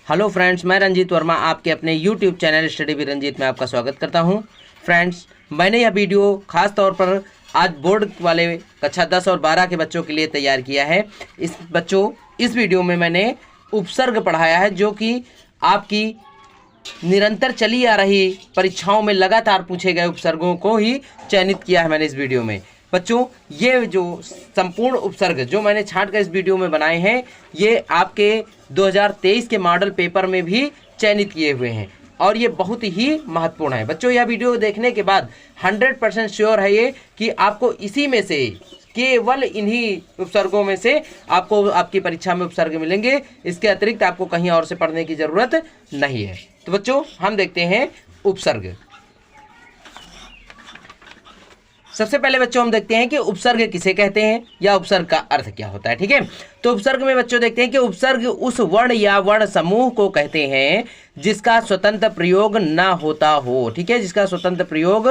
Hello friends, मैं रंजीत वर्मा आपके अपने YouTube channel study with Ranjit में आपका स्वागत करता हूं। फ्रेंड्स, मैंने यह वीडियो खास तौर पर आज बोर्ड वाले कक्षा 10 और 12 के बच्चों के लिए तैयार किया है। इस वीडियो में मैंने उपसर्ग पढ़ाया है, जो कि आपकी निरंतर चली आ रही परीक्षाओं में लगातार पूछे गए उपसर्गों को ही चयनित किया है मैंने इस वीडियो में। बच्चों, ये जो संपूर्ण उपसर्ग जो मैंने छांट कर इस वीडियो में बनाए हैं, ये आपके 2023 के मॉडल पेपर में भी चयनित किए हुए हैं और ये बहुत ही महत्वपूर्ण है। बच्चों, यह वीडियो देखने के बाद 100% श्योर है ये कि आपको इसी में से केवल इन्हीं उपसर्गों में से आपको आपकी परीक्षा में उपसर्ग मिलेंगे। इसके अतिरिक्त आपको कहीं और से पढ़ने की जरूरत नहीं है। तो बच्चों, हम देखते हैं उपसर्ग। सबसे पहले बच्चों हम देखते हैं कि उपसर्ग किसे कहते हैं या उपसर्ग का अर्थ क्या होता है। ठीक है, तो उपसर्ग में बच्चों देखते हैं कि उपसर्ग उस वर्ण या वर्ण समूह को कहते हैं जिसका स्वतंत्र प्रयोग ना होता हो। ठीक है, जिसका स्वतंत्र प्रयोग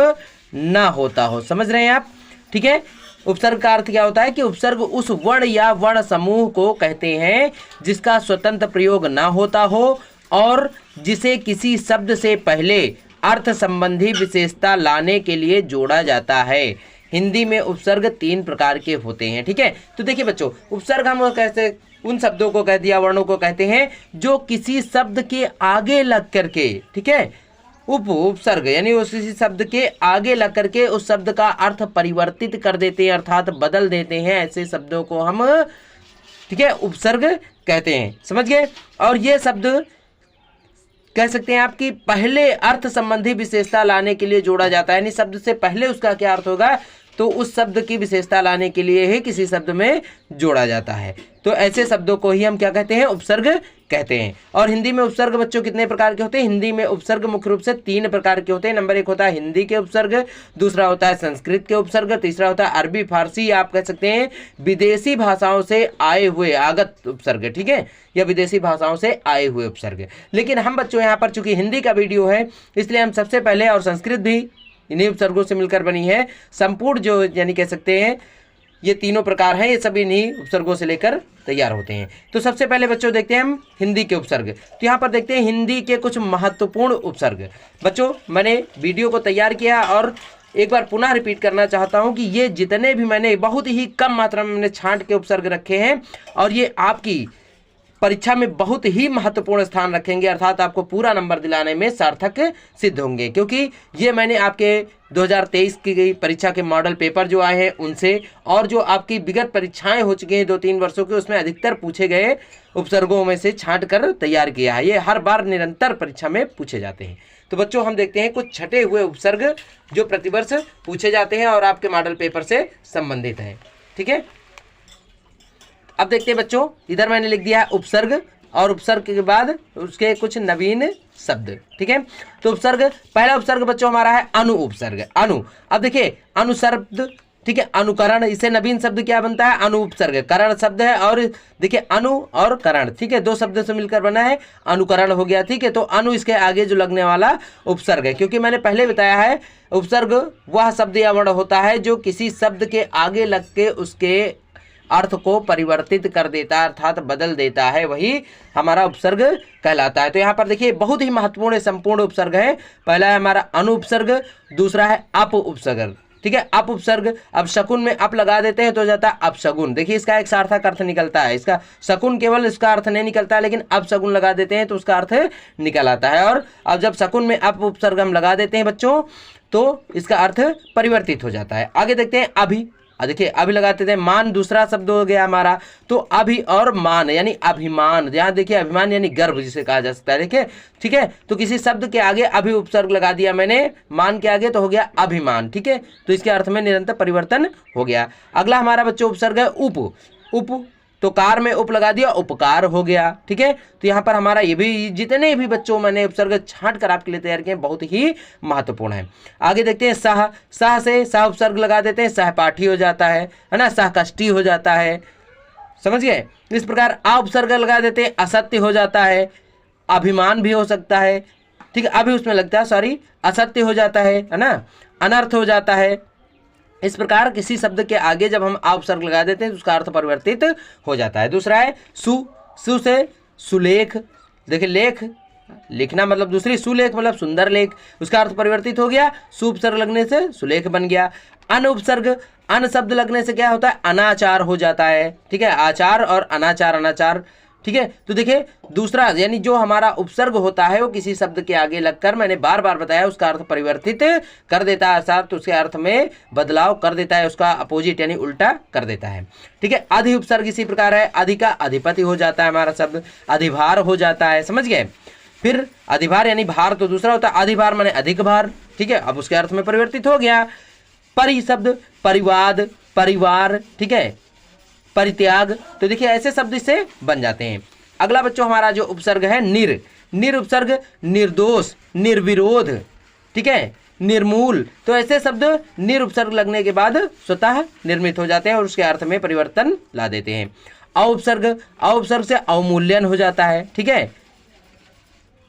ना होता हो। समझ रहे हैं आप? ठीक है, उपसर्ग का अर्थ क्या होता है कि उपसर्ग उस वर्ण या वर्ण समूह को कहते हैं जिसका स्वतंत्र प्रयोग ना होता हो और जिसे किसी शब्द से पहले अर्थ संबंधी विशेषता लाने के लिए जोड़ा जाता है। हिंदी में उपसर्ग 3 प्रकार के होते हैं। ठीक है, तो देखिए बच्चों, उपसर्ग हम कहते उन शब्दों को कहते हैं, वर्णों को कहते हैं जो किसी शब्द के आगे लग करके, ठीक है, उपसर्ग यानी उसी शब्द के आगे लग करके उस शब्द का अर्थ परिवर्तित कर देते हैं, अर्थात बदल देते हैं। ऐसे शब्दों को हम, ठीक है, उपसर्ग कहते हैं। समझ गए? और ये शब्द कह सकते हैं आपकी पहले अर्थ संबंधी विशेषता लाने के लिए जोड़ा जाता है, यानी शब्द से पहले उसका क्या अर्थ होगा तो उस शब्द की विशेषता लाने के लिए ही किसी शब्द में जोड़ा जाता है। तो ऐसे शब्दों को ही हम क्या कहते हैं? उपसर्ग कहते हैं। और हिंदी में उपसर्ग बच्चों कितने प्रकार के होते हैं? हिंदी में उपसर्ग मुख्य रूप से 3 प्रकार के होते हैं। नंबर 1 होता है हिंदी के उपसर्ग, दूसरा होता है संस्कृत के उपसर्ग, तीसरा होता है अरबी फारसी, आप कह सकते हैं विदेशी भाषाओं से आए हुए आगत उपसर्ग। ठीक है, या विदेशी भाषाओं से आए हुए उपसर्ग। लेकिन हम बच्चों यहाँ पर चूंकि हिंदी का वीडियो है इसलिए हम सबसे पहले, और संस्कृत भी इन्हीं उपसर्गों से मिलकर बनी है, संपूर्ण जो यानी कह सकते हैं ये तीनों प्रकार हैं, ये सभी इन्हीं उपसर्गों से लेकर तैयार होते हैं। तो सबसे पहले बच्चों देखते हैं हम हिंदी के उपसर्ग। तो यहाँ पर देखते हैं हिंदी के कुछ महत्वपूर्ण उपसर्ग। बच्चों, मैंने वीडियो को तैयार किया और एक बार पुनः रिपीट करना चाहता हूँ कि ये जितने भी मैंने बहुत ही कम मात्रा में मैंने छांट के उपसर्ग रखे हैं और ये आपकी परीक्षा में बहुत ही महत्वपूर्ण स्थान रखेंगे, अर्थात आपको पूरा नंबर दिलाने में सार्थक सिद्ध होंगे, क्योंकि ये मैंने आपके 2023 की परीक्षा के मॉडल पेपर जो आए हैं उनसे और जो आपकी विगत परीक्षाएं हो चुकी हैं 2-3 वर्षों की, उसमें अधिकतर पूछे गए उपसर्गों में से छांट कर तैयार किया है। ये हर बार निरंतर परीक्षा में पूछे जाते हैं। तो बच्चों, हम देखते हैं कुछ छटे हुए उपसर्ग जो प्रतिवर्ष पूछे जाते हैं और आपके मॉडल पेपर से संबंधित हैं। ठीक है, अब देखते हैं बच्चों, इधर मैंने लिख दिया है उपसर्ग और उपसर्ग के बाद उसके कुछ नवीन शब्द। ठीक है, तो उपसर्ग, पहला उपसर्ग बच्चों हमारा है अनु उपसर्ग। अनु, अब देखिए अनु शब्द, ठीक है, अनुकरण, इसे नवीन शब्द क्या बनता है? अनु उपसर्ग। करण शब्द है और देखिए अनु और करण, ठीक है, 2 शब्द से मिलकर बना है, अनुकरण हो गया। ठीक है, तो अनु इसके आगे जो लगने वाला उपसर्ग है, क्योंकि मैंने पहले बताया है उपसर्ग वह शब्द या वर्ण होता है जो किसी शब्द के आगे लग के उसके अर्थ को परिवर्तित कर देता है, अर्थात बदल देता है, वही हमारा उपसर्ग कहलाता है। तो यहाँ पर देखिए बहुत ही महत्वपूर्ण संपूर्ण उपसर्ग है। पहला है हमारा अनु उपसर्ग, दूसरा है अप उपसर्ग। ठीक है, अप उपसर्ग, अब शकुन में अप लगा देते हैं तो हो जाता है अपशगुन। देखिए इसका एक सार्थक अर्थ निकलता है, इसका शकुन केवल इसका अर्थ नहीं निकलता है, लेकिन अपशगुन लगा देते हैं तो उसका अर्थ निकल आता है। और अब जब शकुन में अप उपसर्ग हम लगा देते हैं बच्चों तो इसका अर्थ परिवर्तित हो जाता है। आगे देखते हैं अभि। देखिए अभी लगाते थे, मान दूसरा शब्द हो गया हमारा, तो अभि और मान यानी अभिमान। यहाँ देखिए अभिमान यानी गर्व जिसे कहा जा सकता है। देखिए, ठीक है, तो किसी शब्द के आगे अभि उपसर्ग लगा दिया मैंने, मान के आगे, तो हो गया अभिमान। ठीक है, तो इसके अर्थ में निरंतर परिवर्तन हो गया। अगला हमारा बच्चों उपसर्ग है उप। उप, तो कार में उप लगा दिया, उपकार हो गया। ठीक है, तो यहाँ पर हमारा ये भी जितने भी बच्चों मैंने उपसर्ग छांट कर आपके लिए तैयार किए बहुत ही महत्वपूर्ण है। आगे देखते हैं सह। सह से सह उपसर्ग लगा देते हैं, सहपाठी हो जाता है ना, सहकष्टी हो जाता है। समझ गए? इस प्रकार आ उपसर्ग लगा देते हैं, असत्य हो जाता है, अभिमान भी हो सकता है। ठीक है, अभी उसमें लगता है, सॉरी, असत्य हो जाता है ना, अनर्थ हो जाता है। इस प्रकार किसी शब्द के आगे जब हम उपसर्ग लगा देते हैं तो उसका अर्थ परिवर्तित हो जाता है। दूसरा है सु। सु से सुलेख, देखिए लेख, लिखना मतलब दूसरी, सुलेख मतलब सुंदर लेख, उसका अर्थ परिवर्तित हो गया, सु उपसर्ग लगने से सुलेख बन गया। अन उपसर्ग, अन शब्द लगने से क्या होता है, अनाचार हो जाता है, ठीक है, आचार और अनाचार, अनाचार, ठीक है। तो देखिए दूसरा, यानी जो हमारा उपसर्ग होता है वो किसी शब्द के आगे लगकर, मैंने बार बार बताया, उसका अर्थ परिवर्तित कर देता है, अर्थात उसके अर्थ में बदलाव कर देता है, उसका अपोजिट यानी उल्टा कर देता है, ठीक है। अधि उपसर्ग इसी प्रकार है, अधि का अधिपति हो जाता है हमारा शब्द, अधिभार हो जाता है, समझ गए। फिर अधिभार यानी भार तो दूसरा होता है, अधिभार माने अधिक भार, ठीक है, अब उसके अर्थ में परिवर्तित हो गया। परि शब्द, परिवाद, परिवार, ठीक है, परित्याग, तो देखिए ऐसे शब्द इससे बन जाते हैं। अगला बच्चों हमारा जो उपसर्ग है निर, निर उपसर्ग निर्दोष, निर्विरोध, ठीक है, निर्मूल, तो ऐसे शब्द निर उपसर्ग लगने के बाद स्वतः निर्मित हो जाते हैं और उसके अर्थ में परिवर्तन ला देते हैं। औपसर्ग, औपसर्ग से अवमूल्यन हो जाता है, ठीक है,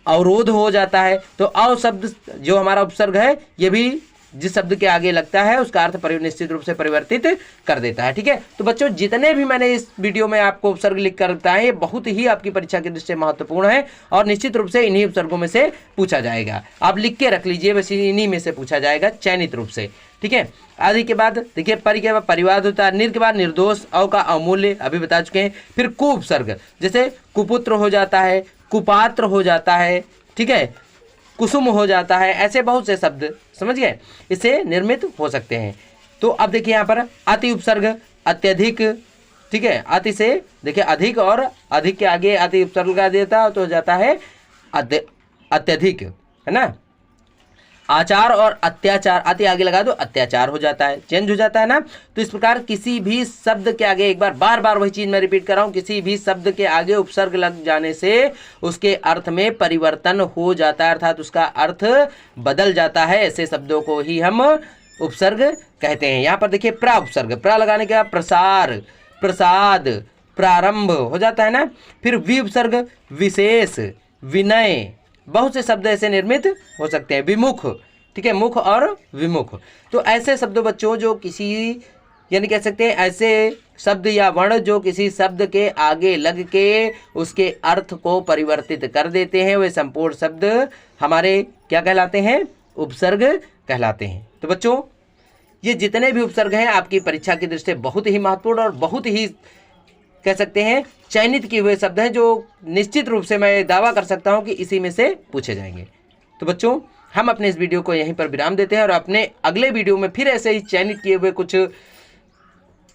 अवरोध हो जाता है। तो अव शब्द जो हमारा उपसर्ग है ये भी जिस शब्द के आगे लगता है उसका अर्थ निश्चित रूप से परिवर्तित कर देता है, ठीक है। तो बच्चों जितने भी मैंने इस वीडियो में आपको उपसर्ग लिख कर बताए ये बहुत ही आपकी परीक्षा की दृष्टि से महत्वपूर्ण है और निश्चित रूप से इन्हीं उपसर्गों में से पूछा जाएगा, आप लिख के रख लीजिए, बस इन्हीं में से पूछा जाएगा चयनित रूप से, ठीक है। आदि के बाद देखिए परि के बाद परिवाद होता है, निर के बाद निर्दोष, अव का अमूल्य अभी बता चुके हैं। फिर कु उपसर्ग, जैसे कुपुत्र हो जाता है, कुपात्र हो जाता है, ठीक है, कुसुम हो जाता है, ऐसे बहुत से शब्द समझ गए इससे निर्मित हो सकते हैं। तो अब देखिए यहाँ पर अति उपसर्ग, अत्यधिक, ठीक है, अति से देखिए अधिक और अधिक के आगे अति उपसर्ग लगा देता तो हो जाता है अत्यधिक, है ना। आचार और अत्याचार, अति आगे लगा दो अत्याचार हो जाता है, चेंज हो जाता है ना। तो इस प्रकार किसी भी शब्द के आगे, एक बार बार वही चीज मैं रिपीट कर रहा हूं, किसी भी शब्द के आगे उपसर्ग लग जाने से उसके अर्थ में परिवर्तन हो जाता है, अर्थात उसका अर्थ बदल जाता है, ऐसे शब्दों को ही हम उपसर्ग कहते हैं। यहाँ पर देखिए प्रा उपसर्ग, प्रा लगाने के बाद प्रसार, प्रसाद, प्रारंभ हो जाता है ना। फिर वि उपसर्ग, विशेष, विनय, बहुत से शब्द ऐसे निर्मित हो सकते हैं। विमुख, ठीक है, मुख और विमुख, तो ऐसे शब्द बच्चों जो किसी, यानी कह सकते हैं ऐसे शब्द या वर्ण जो किसी शब्द के आगे लग के उसके अर्थ को परिवर्तित कर देते हैं, वे संपूर्ण शब्द हमारे क्या कहलाते हैं, उपसर्ग कहलाते हैं। तो बच्चों ये जितने भी उपसर्ग हैं आपकी परीक्षा की दृष्टि से बहुत ही महत्वपूर्ण और बहुत ही कह सकते हैं चयनित किए हुए शब्द हैं जो निश्चित रूप से मैं दावा कर सकता हूं कि इसी में से पूछे जाएंगे। तो बच्चों हम अपने इस वीडियो को यहीं पर विराम देते हैं और अपने अगले वीडियो में फिर ऐसे ही चयनित किए हुए कुछ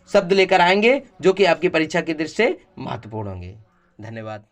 शब्द लेकर आएंगे जो कि आपकी परीक्षा की दृष्टि से महत्वपूर्ण होंगे। धन्यवाद।